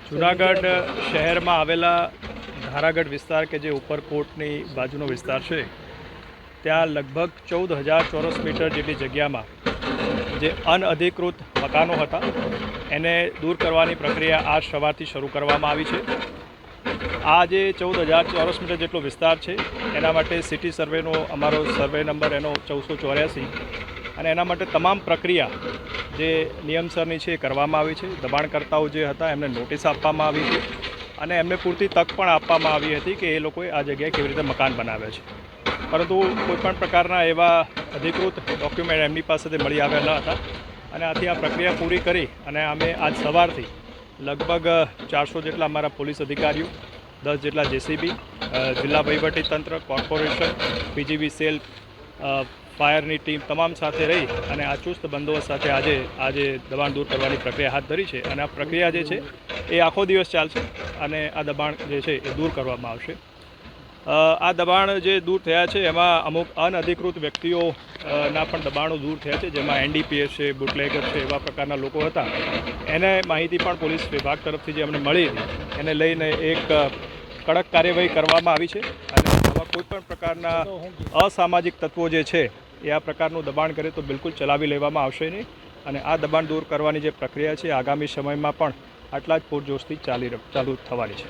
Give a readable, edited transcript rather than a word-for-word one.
જૂનાગઢ શહેરમાં આવેલા ધારાગઢ વિસ્તાર કે જે ઉપરકોટની બાજુનો વિસ્તાર છે, ત્યાં લગભગ 14,000 ચોરસ મીટર જેટલી જગ્યામાં જે અનઅધિકૃત મકાનો હતા એને દૂર કરવાની પ્રક્રિયા આજ સવારથી શરૂ કરવામાં આવી છે. આ જે 14,000 ચોરસ મીટર જેટલો વિસ્તાર છે એના માટે સિટી સર્વેનો અમારો સર્વે નંબર એનો 1484 અને એના માટે તમામ પ્રક્રિયા જે નિયમસરની છે એ કરવામાં આવી છે. દબાણકર્તાઓ જે હતા એમને નોટિસ આપવામાં આવી છે અને એમને પૂરતી તક પણ આપવામાં આવી હતી કે એ લોકોએ આ જગ્યાએ કેવી રીતે મકાન બનાવ્યા છે, પરંતુ કોઈપણ પ્રકારના એવા અધિકૃત ડોક્યુમેન્ટ એમની પાસેથી મળી આવ્યા ન હતા અને આથી આ પ્રક્રિયા પૂરી કરી અને અમે આજ સવારથી લગભગ 400 જેટલા અમારા પોલીસ અધિકારીઓ, 10 જેટલા જેસીબી, જિલ્લા વહીવટીતંત્ર, કોર્પોરેશન, પીજીવી સેલ, ફાયરની ટીમ તમામ સાથે રહી અને આ ચુસ્ત બંદોબસ્ત સાથે આજે દબાણ દૂર કરવાની પ્રક્રિયા હાથ ધરી છે અને આ પ્રક્રિયા જે છે એ આખો દિવસ ચાલશે અને આ દબાણ જે છે એ દૂર કરવામાં આવશે. આ દબાણ જે દૂર થયા છે એમાં અમુક અનઅધિકૃત વ્યક્તિઓના પણ દબાણો દૂર થયા છે, જેમાં એનડીપીએસ છે, બુટલેગર છે, એવા પ્રકારના લોકો હતા. એને માહિતી પણ પોલીસ વિભાગ તરફથી જે અમને મળી હતી એને લઈને એક કડક કાર્યવાહી કરવામાં આવી છે અને આવા કોઈપણ પ્રકારના અસામાજિક તત્વો જે છે એ આ પ્રકારનું દબાણ કરે તો બિલકુલ ચલાવી લેવામાં આવશે નહીં અને આ દબાણ દૂર કરવાની જે પ્રક્રિયા છે આગામી સમયમાં પણ આટલા જ પૂરજોશથી ચાલુ થવાની છે.